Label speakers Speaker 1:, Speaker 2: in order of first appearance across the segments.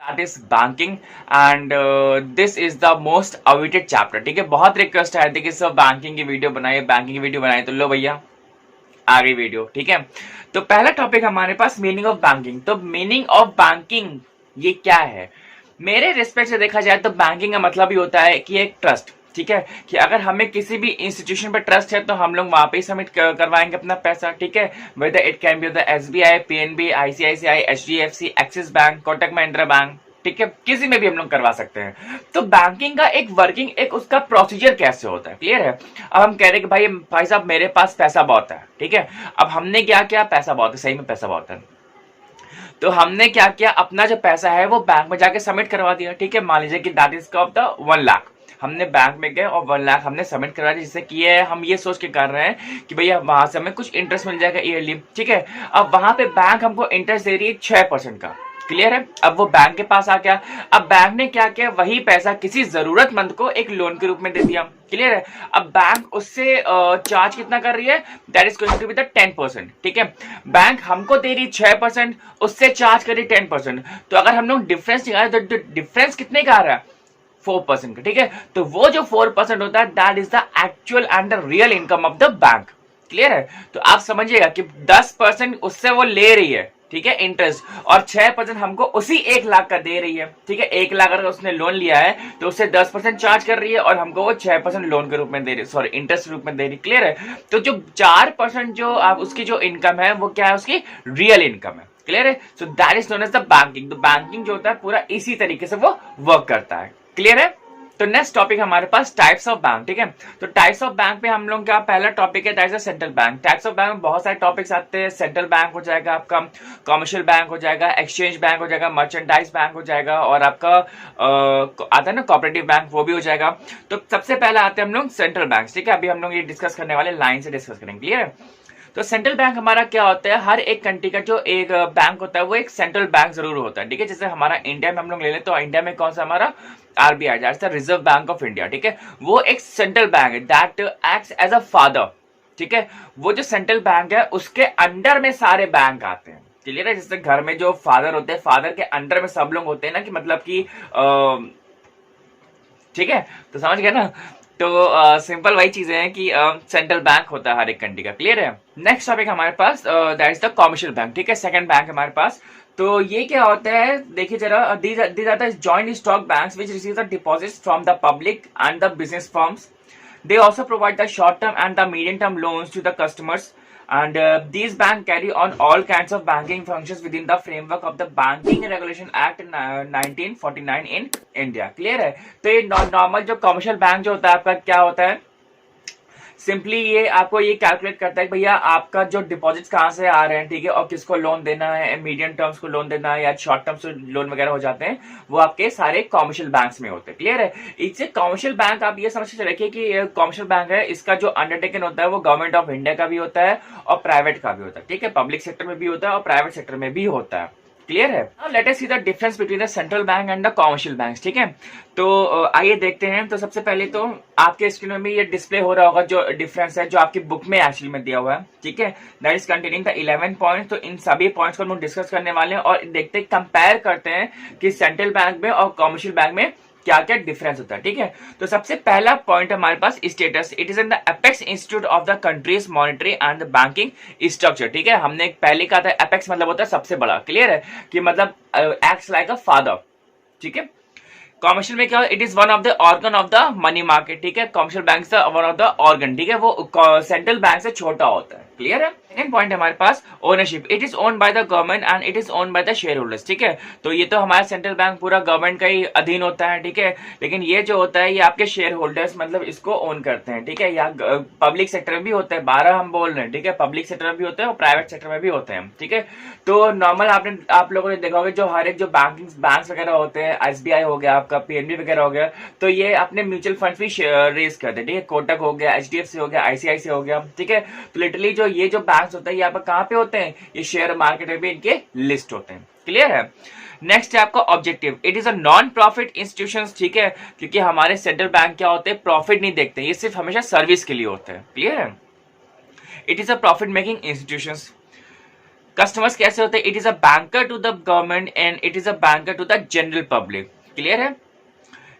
Speaker 1: That is banking and this is the most awaited chapter. ठीक है, बहुत request आए थे कि सर बैंकिंग की वीडियो बनाइए, बैंकिंग की वीडियो बनाइए, तो लो भैया आ गई वीडियो। ठीक है, तो पहला टॉपिक हमारे पास मीनिंग ऑफ बैंकिंग। तो मीनिंग ऑफ बैंकिंग ये क्या है? मेरे रिस्पेक्ट से देखा जाए तो बैंकिंग का मतलब ही होता है कि एक ट्रस्ट। ठीक है, कि अगर हमें किसी भी इंस्टीट्यूशन पर ट्रस्ट है तो हम लोग वहां पे ही सबमिट करवाएंगे अपना पैसा। ठीक है, whether it can be the SBI, PNB, ICICI, HDFC, axis bank, Kotak Mahindra bank. ठीक है, किसी में भी हम लोग करवा सकते हैं। तो बैंकिंग का एक वर्किंग, एक उसका प्रोसीजर कैसे होता है, क्लियर है? अब हम कह रहे हैं कि भाई साहब मेरे पास पैसा बहुत है। ठीक है, अब हमने क्या किया, पैसा बहुत है, सही में पैसा बहुत है, तो हमने क्या किया, अपना जो पैसा है वो बैंक में जाके सबमिट करवा दिया। ठीक है, मान लीजिए कि that is of the 1 lakh, हमने बैंक में गए और 1 लाख हमने सबमिट करवा दिया। जिससे कि हम ये सोच के कर रहे हैं कि भैया वहां से हमें कुछ इंटरेस्ट मिल जाएगा ईयरली। ठीक है, अब वहां पे बैंक हमको इंटरेस्ट दे रही है 6% का, क्लियर है? अब वो बैंक के पास आ गया, अब बैंक ने क्या किया, वही पैसा किसी जरूरतमंद को एक लोन के रूप में दे दिया, क्लियर है? अब बैंक उससे चार्ज कितना कर रही है, that is going to be the 10%। ठीक है, बैंक हमको दे रही 6%, उससे चार्ज कर रही 10%। तो अगर हम लोग डिफरेंस निकाले तो डिफरेंस कितने का आ रहा है, 4% का। ठीक है, तो वो जो 4% होता है that is the actual and the real income of the bank, clear है? तो आप समझिएगा कि 10% उससे वो ले रही है, ठीक है, इंटरेस्ट, और 6% हमको उसी 1 लाख का दे रही है। ठीक है, 1 लाख अगर उसने लोन लिया है तो उससे 10% चार्ज कर रही है और हमको वो 6% लोन के रूप में दे रही है, सॉरी इंटरेस्ट रूप में दे रही, क्लियर है? तो जो 4% जो आप उसकी जो इनकम है वो क्या है, उसकी रियल इनकम है, क्लियर है? So that is known as the banking. तो बैंकिंग जो होता है पूरा इसी तरीके से वो वर्क करता है, क्लियर है? तो नेक्स्ट टॉपिक हमारे पास टाइप्स ऑफ बैंक। ठीक है, तो टाइप्स ऑफ बैंक पे हम लोग का पहला टॉपिक है that is central bank. Types of bank में बहुत सारे टॉपिक्स आते हैं। सेंट्रल बैंक हो जाएगा आपका, कमर्शियल बैंक हो जाएगा, एक्सचेंज बैंक हो जाएगा, मर्चेंडाइज बैंक हो जाएगा, और आपका आता है ना कोऑपरेटिव बैंक, वो भी हो जाएगा। तो सबसे पहले आते हैं हम लोग सेंट्रल बैंक। ठीक है, अभी हम लोग ये डिस्कस करने वाले लाइन से डिस्कस करेंगे, क्लियर है? तो सेंट्रल बैंक हमारा क्या होता है, हर एक कंट्री का जो एक बैंक होता है वो एक सेंट्रल बैंक जरूर होता है। ठीक है, जैसे हमारा इंडिया में हम लोग ले लें तो इंडिया में कौन सा हमारा RBI, that's the Reserve Bank of India. ठीक है, वो एक सेंट्रल बैंक है that acts as a father. ठीक है, वो जो सेंट्रल बैंक है उसके अंडर में सारे बैंक आते हैं, क्लियर है? जैसे घर में जो फादर होते हैं, फादर के अंडर में सब लोग होते हैं ना, कि मतलब कि ठीक है, तो समझ गए ना? तो सिंपल वही चीजें हैं कि सेंट्रल बैंक होता है हर एक कंट्री का, क्लियर है? नेक्स्ट टॉपिक हमारे पास that is the commercial bank. ठीक है, सेकंड बैंक हमारे पास। तो ये क्या होता है, देखिए जरा, these are the joint stock banks which receive the deposits from the public and the business firms. They also provide the short-term and the medium-term loans to the customers, and these banks carry on all kinds of banking functions within the framework of the Banking Regulation Act 1949 in India. Clear है? तो ये normal जो commercial bank जो होता है आपका क्या होता है, सिंपली ये आपको ये कैलकुलेट करता है कि भैया आपका जो डिपॉजिट्स कहां से आ रहे हैं, ठीक है, और किसको लोन देना है, मीडियम टर्म्स को लोन देना है या शॉर्ट टर्म्स लोन वगैरह हो जाते हैं, वो आपके सारे कमर्शियल बैंक्स में होते हैं, क्लियर है? इससे कमर्शियल बैंक आप ये समझ के रखिए कि कमर्शियल बैंक है, इसका जो अंडरटेकन होता है वो गवर्नमेंट ऑफ इंडिया का भी होता है और प्राइवेट का भी होता है। ठीक है, पब्लिक सेक्टर में भी होता है और प्राइवेट सेक्टर में भी होता है, क्लियर है? Let us see the difference between the central bank and the commercial banks. ठीक है, तो आइए देखते हैं। तो सबसे पहले तो आपके स्क्रीन में भी ये डिस्प्ले हो रहा होगा जो डिफरेंस है, जो आपकी बुक में एक्चुअली में दिया हुआ है। ठीक है, that is containing the 11 points. तो इन सभी पॉइंट्स को हम डिस्कस करने वाले हैं और देखते हैं, कंपेयर करते हैं कि सेंट्रल बैंक में और कमर्शियल बैंक में क्या क्या डिफरेंस होता है। ठीक है, तो सबसे पहला पॉइंट हमारे पास status, it is in the apex institute of the country's monetary and banking structure. ठीक है, हमने पहले कहा था एपेक्स मतलब होता है सबसे बड़ा, क्लियर है? कि मतलब एक्ट्स लाइक अ फादर। ठीक है, कमर्शियल में क्या, it is one of the organ of the money market. ठीक है, कमर्शियल बैंक से वन ऑफ द ऑर्गन, ठीक है, वो सेंट्रल बैंक से छोटा होता है, क्लियर है? सेकंड पॉइंट हमारे पास ownership, it is owned by the government and it is owned by the shareholders. ठीक है, तो ये तो हमारा सेंट्रल बैंक पूरा गवर्नमेंट का ही अधीन होता है, ठीक है, लेकिन ये जो होता है ये आपके शेयर होल्डर्स मतलब इसको ओन करते हैं। ठीक है, या पब्लिक सेक्टर में भी होता है, 12 हम बोल रहे हैं, ठीक है, पब्लिक सेक्टर में भी होते हैं और प्राइवेट सेक्टर में भी होते हैं। ठीक है, तो नॉर्मल आप लोगों ने देखा होगा जो हर एक जो बैंक वगैरह होते हैं, एसबीआई हो गया आपका, पीएनबी वगैरह हो गया, तो ये अपने म्यूचुअल फंड भी रेज करते हैं। ठीक है, कोटक हो गया, एचडीएफसी हो गया, आईसीआईसी हो गया। ठीक है, तो लिटरली जो ये जो बैंक होता है ये आप कहां पे होते हैं, ये शेयर मार्केट में भी इनके लिस्ट होते हैं, क्लियर है? नेक्स्ट है आपका objective, it is a non profit institution. ठीक है, क्योंकि हमारे सेंट्रल बैंक क्या होते हैं, प्रॉफिट नहीं देखते, ये सिर्फ हमेशा सर्विस के लिए होते हैं, क्लियर है? It is a profit making institution. Customers कैसे होते हैं? It is a banker to the government and it is a banker to the general public. Clear है?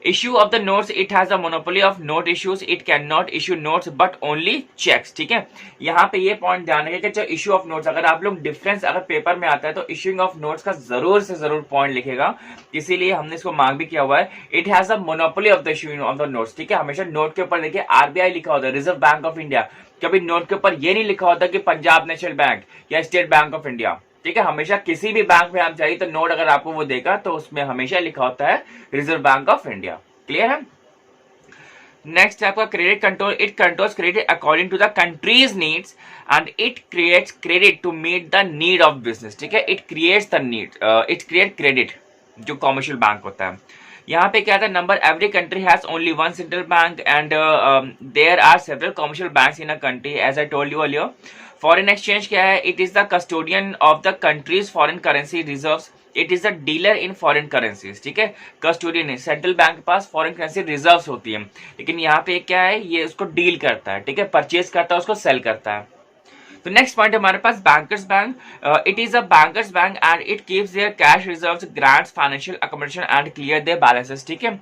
Speaker 1: Issue of the notes, it has a monopoly of note issues, it can not issue notes but only cheques. ठीक है, यहाँ पे ये point ध्यान रखिए कि जो इश्यू ऑफ नोट्स, अगर आप लोग डिफरेंस अगर पेपर में आता है तो इश्यूइंग ऑफ नोट्स का जरूर से जरूर पॉइंट लिखेगा, इसीलिए हमने इसको मार्क भी किया हुआ है। It has a monopoly of the issuing of the notes. ठीक है, हमेशा नोट के ऊपर देखिए आरबीआई लिखा होता है, रिजर्व बैंक ऑफ इंडिया। कभी नोट के ऊपर ये नहीं लिखा होता कि पंजाब नेशनल बैंक या स्टेट बैंक ऑफ इंडिया। ठीक है, हमेशा किसी भी बैंक में आप चाहिए तो नोट अगर आपको वो देगा तो उसमें हमेशा लिखा होता है Reserve Bank of India. Clear है? नेक्स्ट है आपका credit control. It controls credit according to the country's needs and it creates credit to meet the need of business. ठीक है, it creates the need, it create credit, जो commercial bank होता है। यहाँ पे क्या था, number every country has only one central bank and there are several commercial banks in a country as I told you earlier. Foreign exchange क्या है? It is the custodian of the countries foreign currency reserves, it is a dealer in foreign currencies. ठीक है, custodian है, central bank के पास foreign currency reserves होती है, लेकिन यहाँ पे क्या है, ये उसको डील करता है। ठीक है, परचेज करता है, उसको सेल करता है। तो नेक्स्ट पॉइंट हमारे पास bankers bank. It is a bankers bank and it keeps their cash reserves, grants financial accommodation and clear their balances. ठीक है,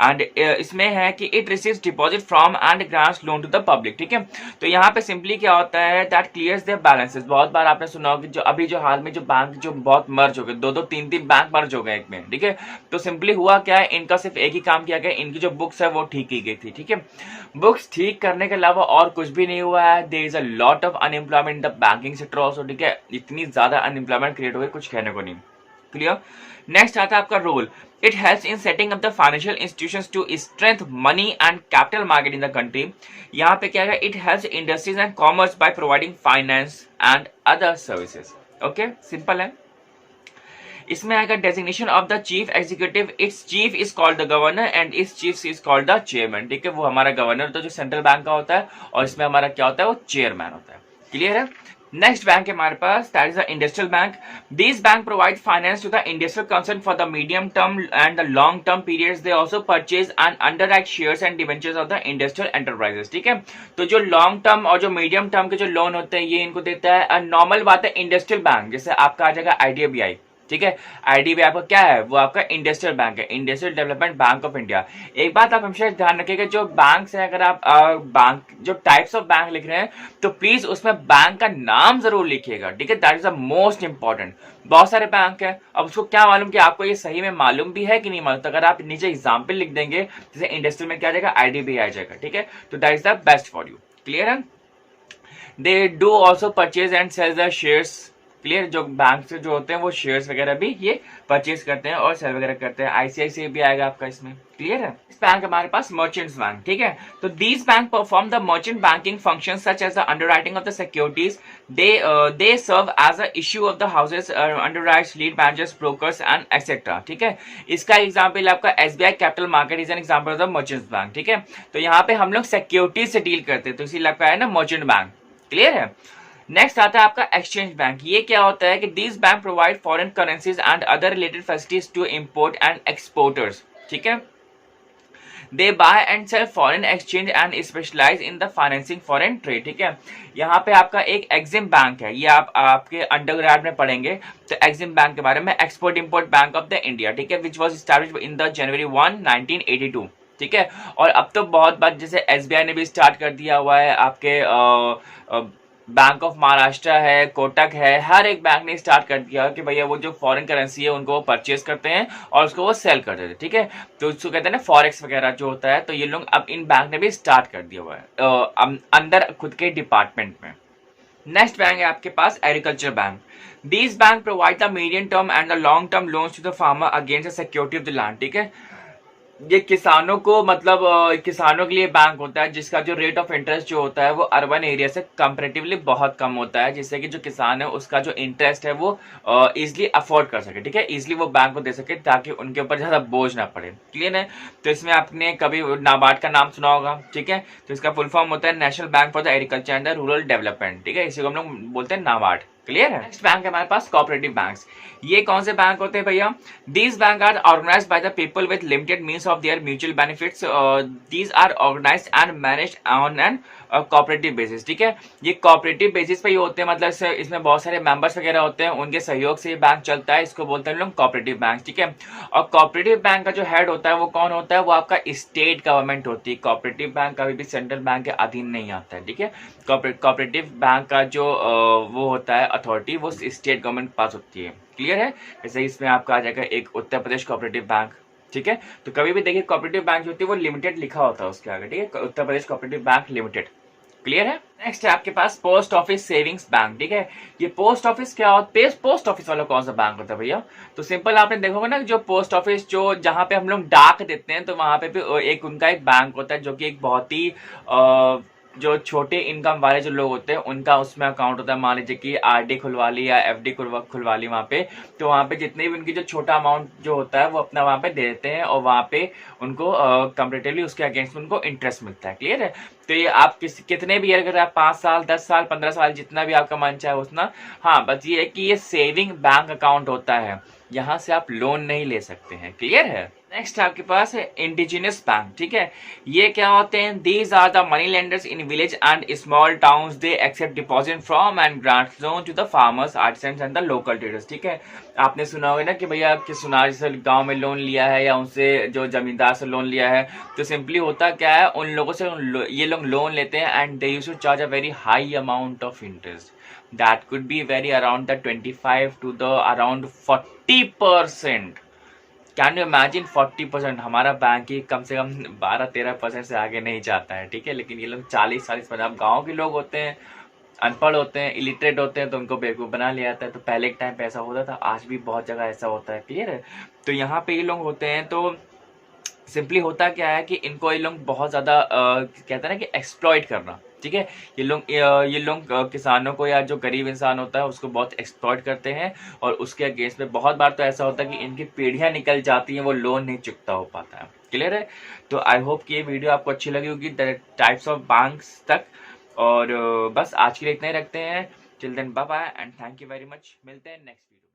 Speaker 1: एंड इसमें है कि it receives deposit from and grants loan to the public. ठीक है, तो यहाँ पे सिंपली क्या होता है, दैट क्लियर्स देयर बैलेंसेस। बहुत बार आपने सुना होगा जो अभी जो हाल में जो बैंक जो बहुत मर्ज हो गए, दो दो तीन तीन बैंक मर्ज हो गए एक में। ठीक है, तो सिंपली हुआ क्या है, इनका सिर्फ एक ही काम किया गया, इनकी जो बुक्स है वो ठीक की गई थी। ठीक है, बुक्स ठीक करने के अलावा और कुछ भी नहीं हुआ है। There is a lot of unemployment in the banking sector also. ठीक है, इतनी ज्यादा अनएम्प्लॉयमेंट क्रिएट हो गई, कुछ कहने को नहीं। क्लियर? नेक्स्ट आता है आपका role. It helps in setting up the financial institutions to strength money and capital market in the country. यहाँ पे क्या है, it helps industries and commerce by providing finance and other services. Okay, simple है। इसमें आएगा designation of the chief executive. Its chief is called the governor and इस chief is called the chairman. ठीक है, वो हमारा गवर्नर तो जो सेंट्रल बैंक का होता है, और इसमें हमारा क्या होता है, वो चेयरमैन होता है। क्लियर है? नेक्स्ट बैंक है हमारे पास, that is the industrial bank. This bank provide finance to the industrial concern for the medium term and the long term periods. They also purchase and underwrite shares and debentures of the industrial enterprises. ठीक है, तो जो long term और जो medium term के जो loan होते हैं, ये इनको देता है। नॉर्मल बात है, इंडस्ट्रियल बैंक जैसे आपका आ जाएगा आईडीबीआई। ठीक है, आईडीबीआई आपका क्या है, वो आपका इंडस्ट्रियल बैंक है, industrial development bank of India. एक बात आप हमेशा ध्यान रखिएगा, जो बैंक्स है, अगर आप बैंक जो टाइप्स ऑफ बैंक लिख रहे हैं तो प्लीज उसमें बैंक का नाम जरूर लिखिएगा। ठीक है, that is the most important. बहुत सारे बैंक है, अब उसको क्या मालूम कि आपको ये सही में मालूम भी है कि नहीं मालूम, तो अगर आप नीचे एग्जाम्पल लिख देंगे, जैसे इंडस्ट्रियल में क्या आ जाएगा, आईडीबीआई आ जाएगा। ठीक है, तो that is the best for you. Clear है? They do also purchase and sell the shares. Clear, जो बैंक से जो होते हैं वो शेयर्स वगैरह भी ये परचेज करते हैं और सेल वगैरह करते हैं। आईसीआईसीआई भी आएगा आपका इसमें। क्लियर है? इस बैंक हमारे पास मर्चेंट्स बैंक। ठीक है, तो these bank perform the merchant banking function such as the underwriting of the securities. They serve as a issue of the houses, underwrites, lead managers, brokers and etcetera. ठीक है, इसका example आपका SBI capital market is an example of the merchants bank. ठीक है, तो यहाँ पे हम लोग सिक्योरिटीज से डील करते हैं, तो इसीलिए आपका है ना मर्चेंट बैंक। क्लियर है? नेक्स्ट आता है आपका एक्सचेंज बैंक। ये क्या होता है कि this bank provide foreign currencies and other related facilities to import and exporters. ठीक है, they buy and sell foreign exchange and specialise in the financing foreign trade. ठीक है, यहाँ पे आपका एक एग्जिम बैंक है, ये आप आपके अंडरग्रेड में पढ़ेंगे, तो एग्जिम बैंक के बारे में, export import bank of the India. ठीक है, which was established in the January 1, 1982। ठीक है, और अब तो बहुत बार जैसे एसबीआई ने भी स्टार्ट कर दिया हुआ है, आपके बैंक ऑफ महाराष्ट्र है, कोटक है, हर एक बैंक ने स्टार्ट कर दिया कि भैया वो जो फॉरेन करेंसी है उनको वो परचेज करते हैं और उसको वो सेल कर देते हैं। ठीक है, तो उसको कहते हैं ना फॉरेक्स वगैरह जो होता है, तो ये लोग अब इन बैंक ने भी स्टार्ट कर दिया हुआ है अंदर खुद के डिपार्टमेंट में। नेक्स्ट बैंक है आपके पास agriculture bank. These bank provide the medium term and the long term loans to the farmer against the security of the land. ठीक है, ये किसानों को मतलब किसानों के लिए बैंक होता है जिसका जो रेट ऑफ इंटरेस्ट जो होता है वो अर्बन एरिया से कंपैरेटिवली बहुत कम होता है, जिससे कि जो किसान है उसका जो इंटरेस्ट है वो इजिली अफोर्ड कर सके। ठीक है, इजिली वो बैंक को दे सके ताकि उनके ऊपर ज्यादा बोझ ना पड़े। क्लियर है? तो इसमें आपने कभी नाबार्ड का नाम सुना होगा। ठीक है, तो इसका फुल फॉर्म होता है national bank for the agriculture and the rural development. ठीक है, इसी को हम लोग बोलते हैं नाबार्ड। क्लियर है। नेक्स्ट बैंक है हमारे पास कोऑपरेटिव बैंक्स। ये कौन से बैंक होते हैं भैया? These banks are organised by the people with limited means of their mutual benefits. These are organised and managed on an cooperative basis. ठीक है, ये कोऑपरेटिव बेसिस पे ही होते हैं, मतलब इसमें बहुत सारे मेंबर्स वगैरह होते हैं, उनके सहयोग से ये बैंक चलता है। इसको बोलते हैं लोग कोऑपरेटिव बैंक। ठीक है, और कोऑपरेटिव बैंक का जो हेड होता है वो कौन होता है? वो आपका स्टेट गवर्नमेंट होती है। कोऑपरेटिव बैंक कभी भी सेंट्रल बैंक के अधीन नहीं आता है। ठीक है, कोऑपरेटिव बैंक का जो वो होता है अथॉरिटी, वो स्टेट गवर्नमेंट के पास होती है। क्लियर है। जैसे इसमें आपका आ जाएगा एक उत्तर प्रदेश कोऑपरेटिव बैंक। ठीक है, तो कभी भी देखिए कोऑपरेटिव बैंक जो होती है वो लिमिटेड लिखा होता है उसके आगे। ठीक है, Uttar Pradesh cooperative bank limited. Clear है। नेक्स्ट है आपके पास पोस्ट ऑफिस सेविंग्स बैंक। ठीक है, ये पोस्ट ऑफिस क्या होता है? पोस्ट ऑफिस वाला कौन सा बैंक होता है भैया? तो सिंपल आपने देखोगे ना, जो पोस्ट ऑफिस जो जहां पे हम लोग डाक देते हैं, तो वहां पे भी एक उनका एक बैंक होता है, जो कि एक बहुत ही जो छोटे इनकम वाले जो लोग होते हैं उनका उसमें अकाउंट होता है। मान लीजिए कि आरडी खुलवा ली या एफडी खुलवा ली वहां पे, तो वहां पे जितने भी उनकी जो छोटा अमाउंट जो होता है वो अपना वहां पे दे देते हैं, और वहां पे उनको कंपेरेटिवली उसके अगेंस्ट उनको इंटरेस्ट मिलता है। क्लियर है। तो ये आप कितने भी, अगर आप 5 साल 10 साल 15 साल जितना भी आपका मन चाहे उतना, हाँ बस ये है कि ये सेविंग बैंक अकाउंट होता है, यहाँ से आप लोन नहीं ले सकते हैं। क्लियर है। नेक्स्ट आपके पास है इंडिजिनस बैंक। ठीक है, ये क्या होते हैं? These are the money lenders in village and small towns. They accept deposit from and grant loan to the farmers, artisans and the local traders. ठीक है, आपने सुना होगा ना कि भैया कि सुनार से गांव में लोन लिया है या उनसे जो जमींदार से लोन लिया है, तो सिंपली होता क्या है, उन लोगों से ये लोग लोन लेते हैं and they used to charge a very high amount of interest. That could be very around the 25 to the around 40%. Can you imagine 40%? हमारा बैंक ही कम से कम 12-13% से आगे नहीं जाता है। ठीक है, लेकिन ये लोग 40-40%। अब गाँव के लोग होते हैं, अनपढ़ होते हैं, इलिटरेट होते हैं, तो उनको बेवकूफ़ बना लिया जाता है। तो पहले एक टाइम पे ऐसा होता था, आज भी बहुत जगह ऐसा होता है। क्लियर है। तो यहाँ पे ये लोग होते हैं, तो सिंपली होता क्या है कि इनको ये लोग बहुत ज़्यादा कहते हैं ना कि एक्सप्लॉइट करना। ठीक है, ये लोग किसानों को या जो गरीब इंसान होता है उसको बहुत एक्सप्लॉइट करते हैं, और उसके अगेंस्ट में बहुत बार तो ऐसा होता है कि इनकी पीढ़ियां निकल जाती हैं, वो लोन नहीं चुकता हो पाता है। क्लियर है। तो आई होप कि ये वीडियो आपको अच्छी लगी होगी टाइप्स ऑफ बैंक्स तक, और बस आज के लिए इतना ही रखते हैं। Till then bye bye and thank you very much. मिलते हैं नेक्स्ट वीडियो।